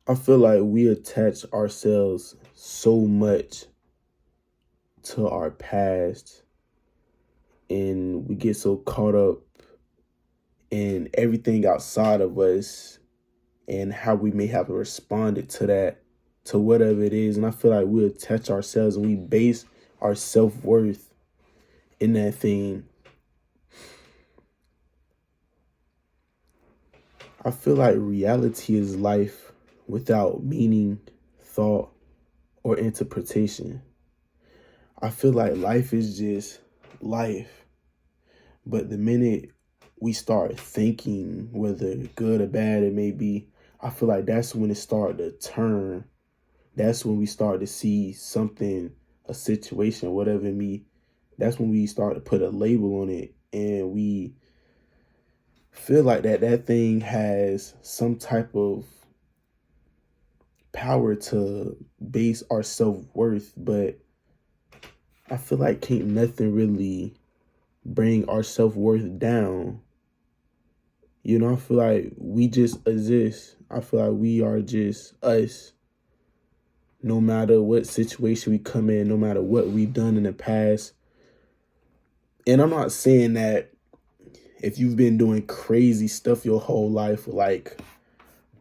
I feel like we attach ourselves so much to our past and we get so caught up in everything outside of us and how we may have responded to that, to whatever it is. And I feel like we attach ourselves and we base our self worth in that thing. I feel like reality is life without meaning, thought, or interpretation. I feel like life is just life. But the minute we start thinking, whether good or bad it may be, I feel like that's when it started to turn. That's when we start to see something, a situation, whatever it be. That's when we start to put a label on it and we feel like that thing has some type of power to base our self-worth. But I feel like can't nothing really bring our self-worth down. You know, I feel like we just exist. I feel like we are just us. No matter what situation we come in, no matter what we've done in the past. And I'm not saying that if you've been doing crazy stuff your whole life, like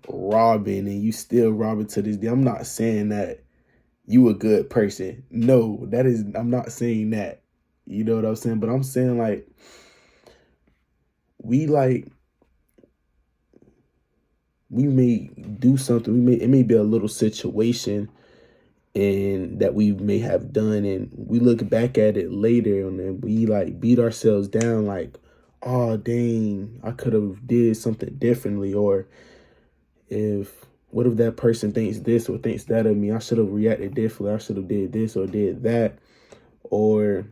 robbing and you still robbing to this day, I'm not saying that you a good person. No, I'm not saying that. You know what I'm saying? But I'm saying like, we like, we may do something, it may be a little situation and that we may have done and we look back at it later and then we like beat ourselves down like, oh dang, I could have did something differently. Or if what if that person thinks this or thinks that of me, I should have reacted differently, I should have did this or did that, or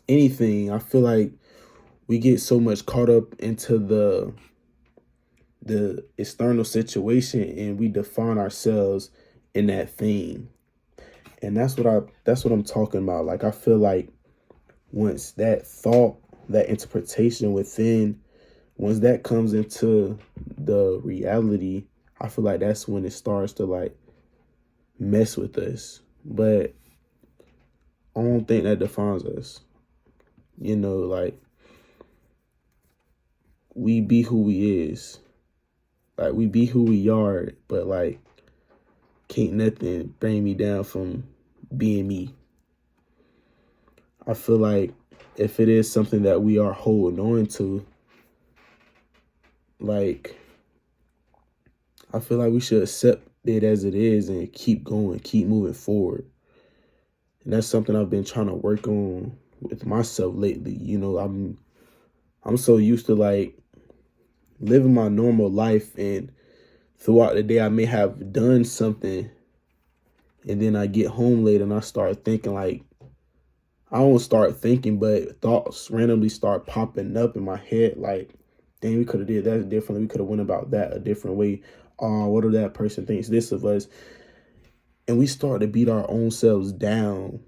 anything. I feel like we get so much caught up into the external situation and we define ourselves in that thing. And that's what I'm talking about. Like I feel like once that thought, that interpretation within, once that comes into the reality, I feel like that's when it starts to like mess with us. But I don't think that defines us. You know, like we be who we is. Like we be who we are, but like can't nothing bring me down from being me. I feel like if it is something that we are holding on to, like I feel like we should accept it as it is and keep going, keep moving forward. And that's something I've been trying to work on with myself lately. You know, I'm so used to like living my normal life and throughout the day I may have done something and then I get home late and I start thinking like, I don't start thinking, but thoughts randomly start popping up in my head like, dang, we could have did that differently. We could have went about that a different way. What if that person thinks this of us? And we start to beat our own selves down.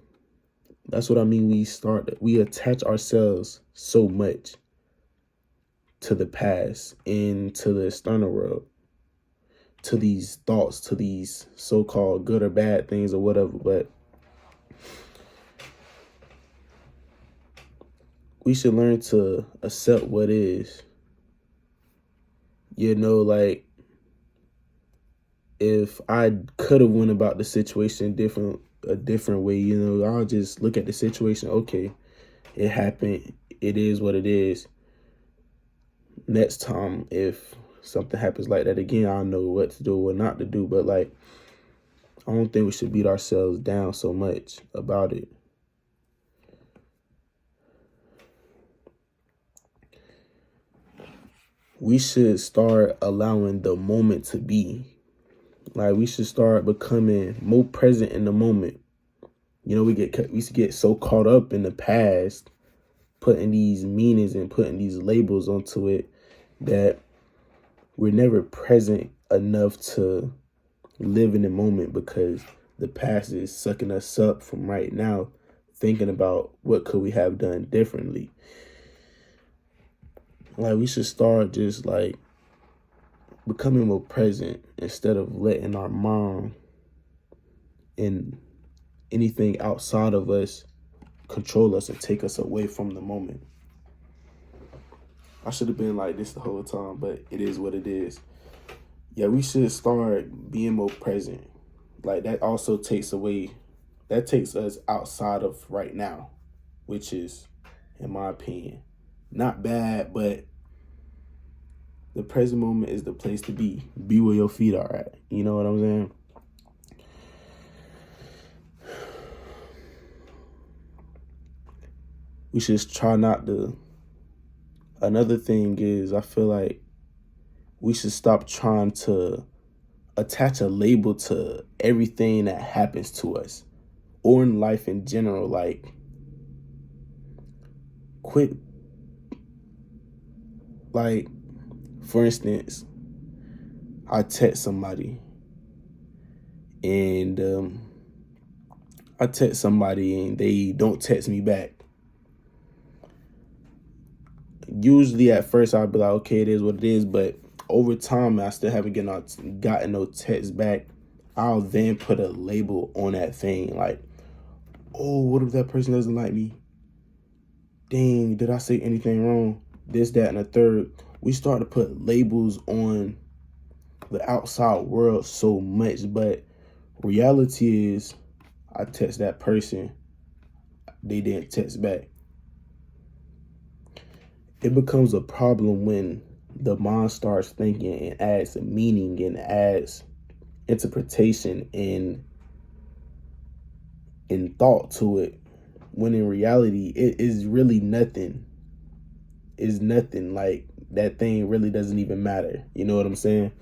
That's what I mean. We attach ourselves so much to the past and to the external world, to these thoughts, to these so-called good or bad things or whatever. But we should learn to accept what is. You know, like if I could have went about the situation a different way, you know, I'll just look at the situation. Okay, it happened. It is what it is. Next time, if something happens like that again, I'll know what to do, what not to do. But like, I don't think we should beat ourselves down so much about it. We should start allowing the moment to be. Like we should start becoming more present in the moment. You know, we used to get so caught up in the past, putting these meanings and putting these labels onto it that we're never present enough to live in the moment because the past is sucking us up from right now, thinking about what could we have done differently. Like we should start just like becoming more present instead of letting our mind and anything outside of us control us and take us away from the moment. I should have been like this the whole time, but it is what it is. Yeah, we should start being more present. Like that also takes us outside of right now, which is, in my opinion, not bad, but the present moment is the place to be. Be where your feet are at. You know what I'm saying? We should try not to. Another thing is, I feel like we should stop trying to attach a label to everything that happens to us or in life in general. Like, quit. Like, for instance, I text somebody and they don't text me back. Usually at first I'll be like, okay, it is what it is. But over time, I still haven't gotten no text back. I'll then put a label on that thing. Like, oh, what if that person doesn't like me? Dang, did I say anything wrong? This, that, and the third. We start to put labels on the outside world so much. But reality is, I text that person, they didn't text back. It becomes a problem when the mind starts thinking and adds a meaning and adds interpretation and thought to it, when in reality it is really nothing. It's nothing. Like, that thing really doesn't even matter. You know what I'm saying?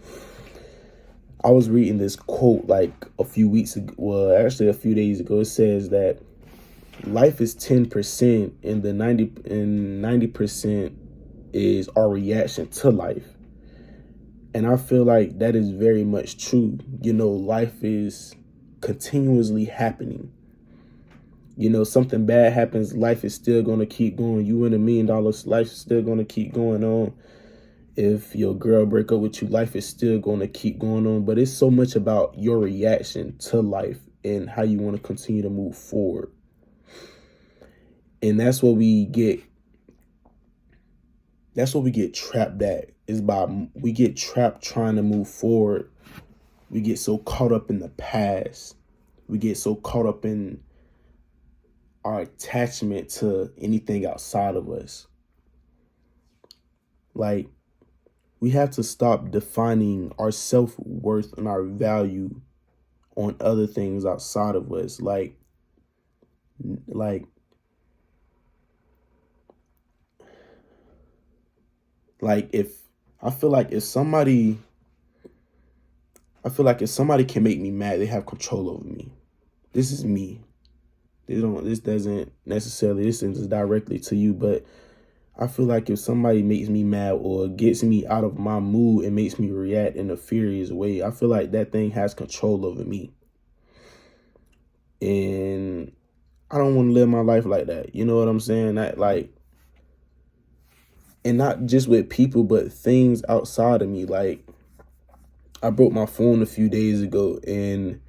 I was reading this quote like a few weeks ago, well, actually a few days ago. It says that life is 10% and the 90% is our reaction to life. And I feel like that is very much true. You know, life is continuously happening. You know, something bad happens, life is still going to keep going. You win $1 million, life is still going to keep going on. If your girl break up with you, life is still going to keep going on. But it's so much about your reaction to life and how you want to continue to move forward. And that's what we get trapped at. We get trapped trying to move forward. We get so caught up in the past. We get so caught up in our attachment to anything outside of us. Like, we have to stop defining our self-worth and our value on other things outside of us. Like if somebody can make me mad, they have control over me. This is me. This isn't directly to you, but I feel like if somebody makes me mad or gets me out of my mood and makes me react in a furious way, I feel like that thing has control over me. And I don't want to live my life like that. You know what I'm saying? And not just with people, but things outside of me. Like, I broke my phone a few days ago, and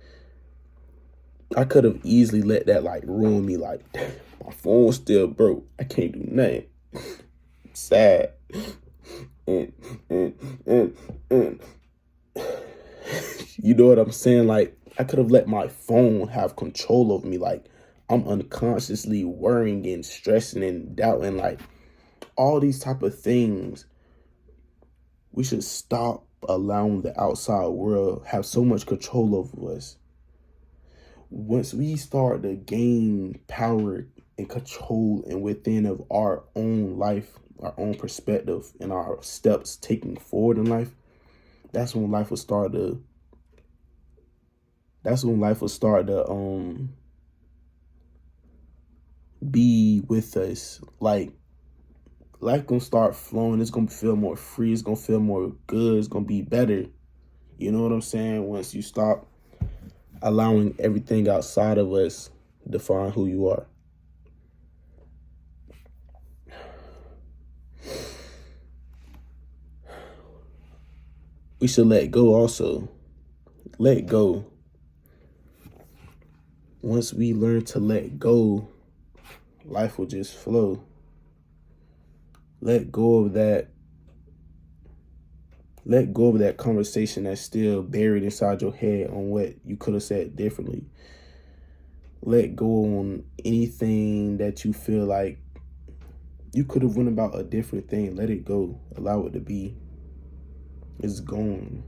I could have easily let that ruin me. Like, my phone's still broke. I can't do nothing. Sad. And you know what I'm saying? Like, I could have let my phone have control of me. Like, I'm unconsciously worrying and stressing and doubting, like, all these type of things. We should stop allowing the outside world have so much control over us. Once we start to gain power and control and within of our own life, our own perspective, and our steps taking forward in life, that's when life will start to be with us. Like, life gonna start flowing. It's gonna feel more free. It's gonna feel more good. It's gonna be better. You know what I'm saying? Once you stop allowing everything outside of us define who you are. we should let go also. Let go. Once we learn to let go, life will just flow. Let go of that. Let go of that conversation that's still buried inside your head on what you could have said differently. Let go on anything that you feel like you could have went about a different thing. Let it go. Allow it to be. It's gone.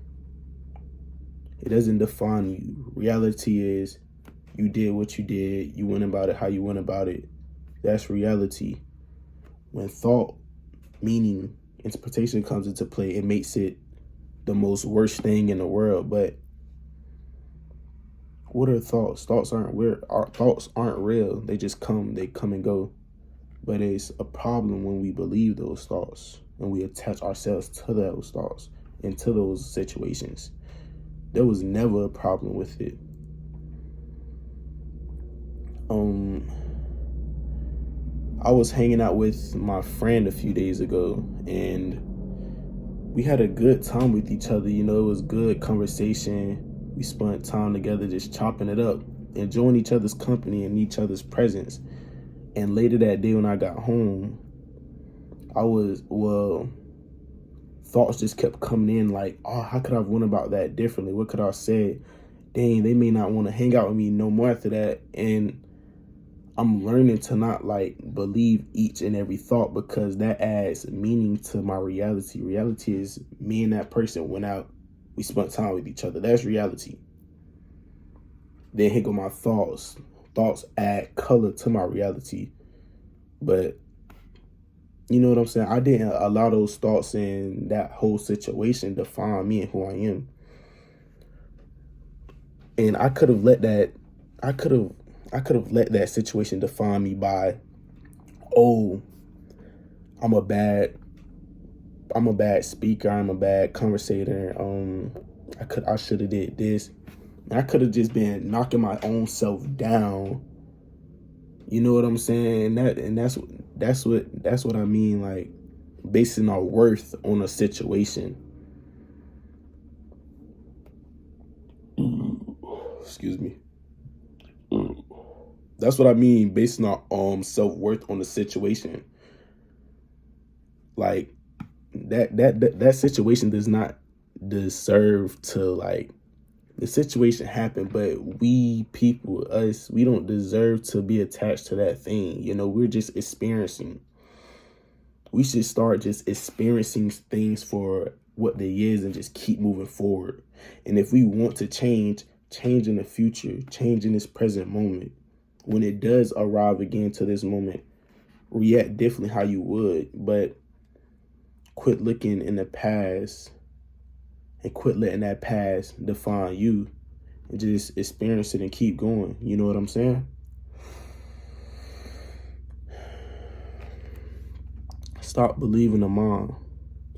It doesn't define you. Reality is you did what you did. You went about it how you went about it. That's reality. When thought, meaning, interpretation comes into play, it makes it the most worst thing in the world. But what are thoughts? Thoughts aren't weird. Our thoughts aren't real. They just come. They come and go. But it's a problem when we believe those thoughts and we attach ourselves to those thoughts and to those situations. There was never a problem with it. I was hanging out with my friend a few days ago, and we had a good time with each other. You know, it was good conversation. We spent time together just chopping it up, enjoying each other's company and each other's presence. And later that day when I got home, thoughts just kept coming in like, oh, how could I have went about that differently? What could I have said? Dang, they may not want to hang out with me no more after that. And I'm learning to not like believe each and every thought, because that adds meaning to my reality. Reality is me and that person went out, we spent time with each other. That's reality. Then here go my thoughts. Thoughts add color to my reality. But you know what I'm saying? I didn't allow those thoughts in that whole situation define me and who I am. And I could have let that situation define me by, oh, I'm a bad speaker, I'm a bad conversator. I should have did this. And I could have just been knocking my own self down. You know what I'm saying? That's what I mean, like basing our worth on a situation. Excuse me. That's what I mean, basing our self-worth on the situation. Like that situation does not deserve to, like, the situation happened, but we don't deserve to be attached to that thing. You know, we're just experiencing. We should start just experiencing things for what they is and just keep moving forward. And if we want to change in the future, change in this present moment. When it does arrive again to this moment, react differently how you would, but quit looking in the past and quit letting that past define you, and just experience it and keep going. You know what I'm saying? Stop believing the mind.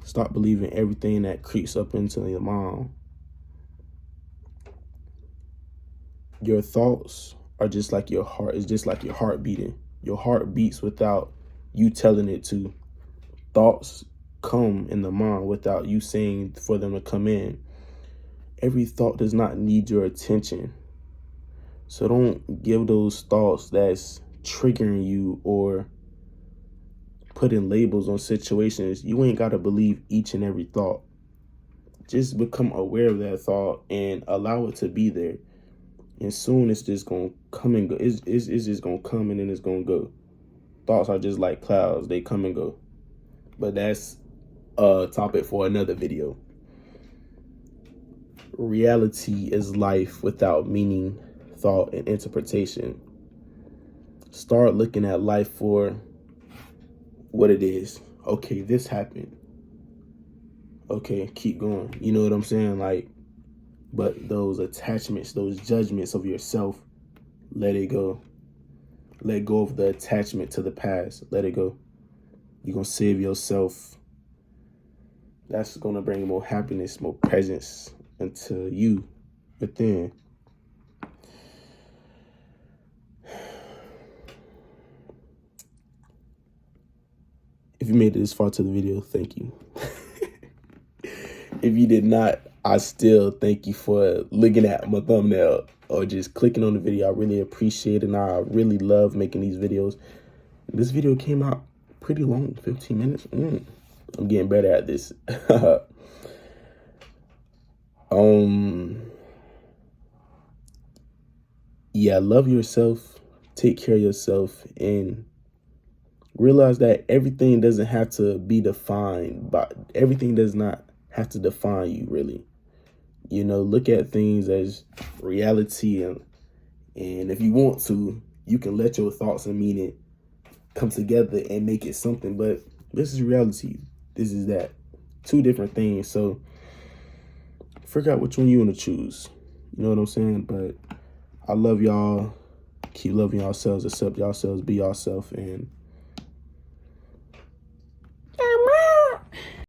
Stop believing everything that creeps up into your mind. Your thoughts are just like your heart. It's just like your heart beating. Your heart beats without you telling it to. Thoughts come in the mind without you saying for them to come in. Every thought does not need your attention. So don't give those thoughts that's triggering you or putting labels on situations. You ain't got to believe each and every thought. Just become aware of that thought and allow it to be there. And soon it's just going to come and go. It's just going to come and then it's going to go. Thoughts are just like clouds. They come and go. But that's a topic for another video. Reality is life without meaning, thought, and interpretation. Start looking at life for what it is. Okay, this happened. Okay, keep going. You know what I'm saying? Like, but those attachments, those judgments of yourself, let it go. Let go of the attachment to the past. Let it go. You're going to save yourself. That's going to bring more happiness, more presence into you within. If you made it this far to the video, thank you. If you did not, I still thank you for looking at my thumbnail or just clicking on the video. I really appreciate it, and I really love making these videos. This video came out pretty long, 15 minutes. I'm getting better at this. Yeah, love yourself, take care of yourself, and realize that everything doesn't have to be defined by, everything does not have to define you, really. You know, look at things as reality, and if you want to, you can let your thoughts and meaning come together and make it something. But this is reality. This is that. Two different things. So figure out which one you want to choose. You know what I'm saying? But I love y'all. Keep loving yourselves, accept yourselves, be yourself, and